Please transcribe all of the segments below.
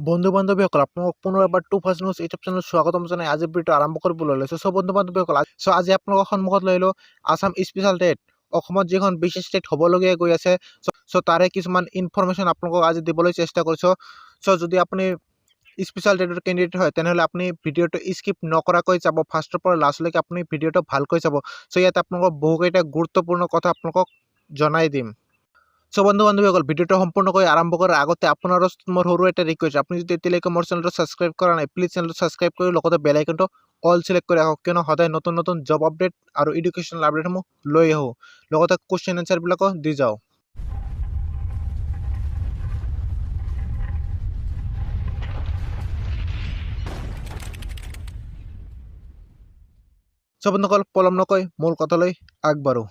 বন্ধু বান্ধৱীসকল আপোনালোকক পুনৰ এবাৰ to first news YouTube channel স্বাগতম জনাই আজি ভিডিঅ'টো আৰম্ভ কৰিবলৈ লৈছোঁ। চ' বন্ধু বান্ধৱীসকল আজি আপোনালোকৰ সন্মুখত লৈ লওঁ আছাম স্পেচিয়েল টেট অসমত যিখন বিশেষ টেট হ'বলগীয়া গৈ আছে। চ' তাৰে কিছুমান ইনফৰমেশ্যন আপোনালোকক আজি দিবলৈ চেষ্টা কৰিছোঁ। চ' যদি আপুনি স্পেচিয়েল টেটৰ কেণ্ডিডেট হয় তেনেহ'লে আপুনি ভিডিঅ'টো স্কিপ নকৰাকৈ যাব, ফাৰ্ষ্টৰ পৰা লাষ্টলৈকে আপুনি ভিডিঅ'টো ভালকৈ চাব। চ' ইয়াত আপোনালোকক বহুকেইটা গুৰুত্বপূৰ্ণ কথা আপোনালোকক জনাই দিম। চ' বন্ধু বান্ধৱীসকল ভিডিঅ'টো সম্পূৰ্ণকৈ আৰম্ভ কৰাৰ আগতে আপোনাৰো মোৰ সৰু এটা ৰিকুৱেষ্ট, আপুনি যদি এতিয়ালৈকে মোৰ চেনেলটো ছাবস্ক্ৰাইব কৰা নাই প্লিজ চেনেলটো ছাবস্ক্ৰাইব কৰি লগতে বেল আইকনটো অল চিলেক্ট কৰি ৰাখক, কিয়নো সদায় নতুন নতুন জব আপডেট আৰু এডুকেশ্যনেল আপডেটসমূহ লৈ আহোঁ, লগতে কুৱেশ্যন এনচাৰবিলাকো দি যাওঁ। চ' বন্ধুসকল পলম নকৈ মূল কথালৈ আগবাঢ়ো।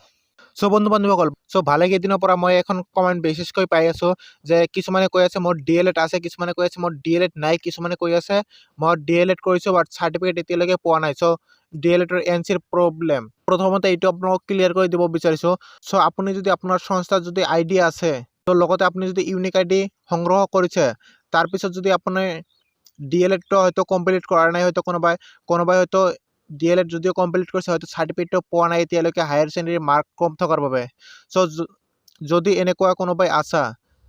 চ' বন্ধু বান্ধৱীসকল ভালে কেইদিনৰ পৰা মই এখন কমেণ্ট বেছিছকৈ পাই আছোঁ যে কিছুমানে কৈ আছে মোৰ DLED আছে, কিছুমানে কৈ আছে মোৰ DLED নাই, কিছুমানে কৈ আছে মই DLED কৰিছোঁ বাট চাৰ্টিফিকেট এতিয়ালৈকে পোৱা নাই। চ' DLEDৰ NCৰ প্ৰব্লেম প্ৰথমতে এইটো আপোনালোকক ক্লিয়াৰ কৰি দিব বিচাৰিছোঁ। চ' আপুনি যদি আপোনাৰ সংস্থাত যদি ID আছে, ত' লগতে আপুনি যদি ইউনিক ID সংগ্ৰহ কৰিছে, তাৰপিছত যদি আপুনি DLEDটো হয়তো কমপ্লিট কৰা নাই, হয়তো কোনোবাই হয়তো DLED যদিও কমপ্লিট কৰিছে হয়তো চাৰ্টিফিকেটটো পোৱা নাই এতিয়ালৈকে হায়াৰ ছেকেণ্ডেৰী মাৰ্ক কম থকাৰ বাবে। চ' যদি এনেকুৱা কোনোবাই আছা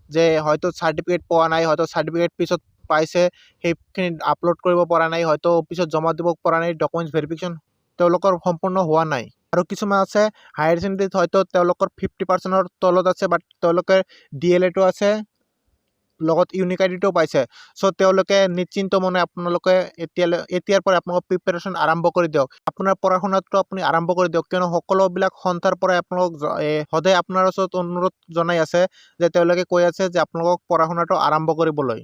যে হয়তো চাৰ্টিফিকেট পোৱা নাই, হয়তো চাৰ্টিফিকেট পিছত পাইছে সেইখিনি আপলোড কৰিব পৰা নাই, হয়তো পিছত জমা দিব পৰা নাই, ডকুমেণ্টছ ভেৰিফিকেশ্যন তেওঁলোকৰ সম্পূৰ্ণ হোৱা নাই, আৰু কিছুমান আছে হায়াৰ ছেকেণ্ডেৰীত হয়তো তেওঁলোকৰ 50%ৰ তলত আছে বাট তেওঁলোকে DLEDো আছে লগত ইউনিক আইডিটো পাইছে। চ' তেওঁলোকে নিশ্চিন্ত মনে আপোনালোকে এতিয়াৰ পৰা আপোনালোকৰ প্ৰিপেৰেশ্যন আৰম্ভ কৰি দিয়ক, আপোনাৰ পঢ়া শুনাটো আপুনি আৰম্ভ কৰি দিয়ক, কিয়নো সকলোবিলাক সন্থাৰ পৰাই আপোনালোক সদায় আপোনাৰ ওচৰত অনুৰোধ জনাই আছে যে তেওঁলোকে কৈ আছে যে আপোনালোকক পঢ়া শুনাটো আৰম্ভ কৰিবলৈ।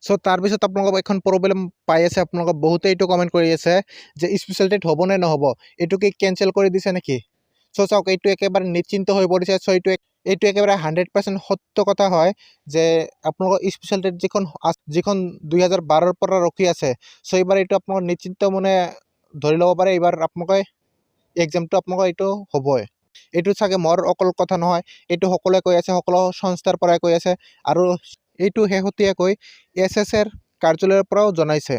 চ' তাৰপিছত আপোনালোকক এখন প্ৰব্লেম পাই আছে, আপোনালোকক বহুতে এইটো কমেণ্ট কৰি আছে যে স্পেচিয়েল টেট হ'ব নে নহ'ব, এইটো কি কেঞ্চেল কৰি দিছে নেকি। চ' চাওক এইটো একেবাৰে নিশ্চিন্ত হৈ পৰিছে। চ' এইটো একেবাৰে 100% সত্য কথা হয় যে আপোনালোকৰ স্পেচিয়েল টেট যিখন 2012ৰ পৰা ৰখি আছে, চ' এইবাৰ এইটো আপোনালোকৰ নিশ্চিন্ত মনে ধৰি ল'ব পাৰে এইবাৰ আপোনালোকে এক্সামটো আপোনালোকৰ এইটো হ'বই। এইটো চাগে মোৰ অকল কথা নহয়, এইটো সকলোৱে কৈ আছে, সকলো সংস্থাৰ পৰাই কৈ আছে, আৰু এইটো শেহতীয়াকৈ SSR কাৰ্যালয়ৰ পৰাও জনাইছে।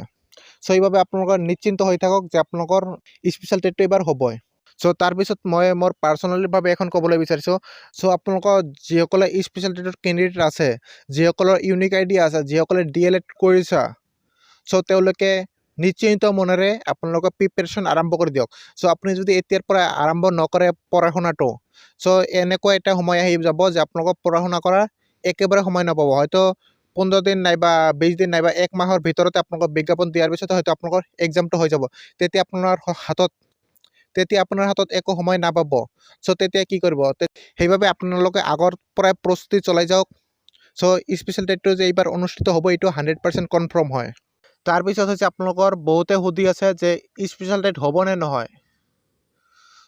চ' এইবাবে আপোনালোকৰ নিশ্চিন্ত হৈ থাকক যে আপোনালোকৰ স্পেচিয়েল টেটটো এইবাৰ হ'বই। চ' তাৰপিছত মই মোৰ পাৰ্চনেলিভাৱে এখন ক'বলৈ বিচাৰিছোঁ। চ' আপোনালোকৰ যিসকলে স্পেচিয়েল টেটৰ কেণ্ডিডেট আছে, যিসকলৰ ইউনিক ID আছে, যিসকলে DLED কৰিছা, চ' তেওঁলোকে নিশ্চিন্ত মনেৰে আপোনালোকৰ প্ৰিপেৰেশ্যন আৰম্ভ কৰি দিয়ক। চ' আপুনি যদি এতিয়াৰ পৰা আৰম্ভ নকৰে পঢ়া শুনাটো, চ' এনেকুৱা এটা সময় আহি যাব যে আপোনালোকক পঢ়া শুনা কৰাৰ একেবাৰে সময় নাপাব, হয়তো 15 দিন নাইবা 20 দিন নাইবা 1 মাহৰ ভিতৰতে আপোনালোকক বিজ্ঞাপন দিয়াৰ পিছতে হয়তো আপোনালোকৰ এক্সামটো হৈ যাব। তেতিয়া আপোনাৰ হাতত একো সময় নাপাব। চ' তেতিয়া কি কৰিব, সেইবাবে আপোনালোকে আগৰ পৰাই প্ৰস্তুতি চলাই যাওক। চ' স্পেচিয়েল টেটটো যে এইবাৰ অনুষ্ঠিত হ'ব এইটো 100% কনফাৰ্ম হয়। তাৰপিছত হৈছে আপোনালোকৰ বহুতে সুধি আছে যে স্পেচিয়েল টেট হ'ব নে নহয়।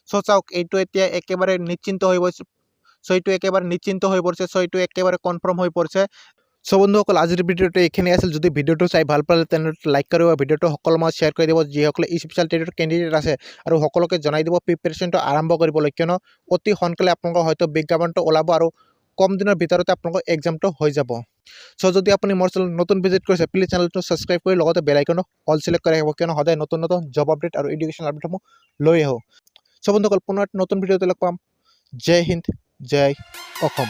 চ' চাওক এইটো এতিয়া একেবাৰে নিশ্চিন্ত হৈ পৰিছে। চ' এইটো একেবাৰে নিশ্চিন্ত হৈ পৰিছে। চ' এইটো একেবাৰে কনফাৰ্ম হৈ পৰিছে। চ' বন্ধুসকল আজিৰ ভিডিঅ'টো এইখিনি আছিল। যদি ভিডিঅ'টো চাই ভাল পালে তেনেহ'লে লাইক কৰিব, ভিডিঅ'টো সকলো মই শ্বেয়াৰ কৰি দিব যিসকলে স্পেচিয়েল টেটৰ কেণ্ডিডেট আছে, আৰু সকলোকে জনাই দিব প্ৰিপেৰেশ্যনটো আৰম্ভ কৰিবলৈ, কিয়নো অতি সোনকালে আপোনালোকৰ হয়তো বিজ্ঞাপনটো ওলাব আৰু কম দিনৰ ভিতৰতে আপোনালোকৰ এক্সামটো হৈ যাব। চ' যদি আপুনি মোৰ চেনেল নতুন ভিজিট কৰিছে প্লিজ চেনেলটো ছাবস্ক্ৰাইব কৰি লগতে বেল আইকনটো অল চিলেক্ট কৰি ৰাখিব, কিয়নো সদায় নতুন নতুন জব আপডেট আৰু এডুকেশ্যনেল আপডেটসমূহ লৈ আহোঁ। চ' বন্ধুসকল পুনৰ নতুন ভিডিঅ'তে লগ পাম। জয় হিন্দ, জয় অসম।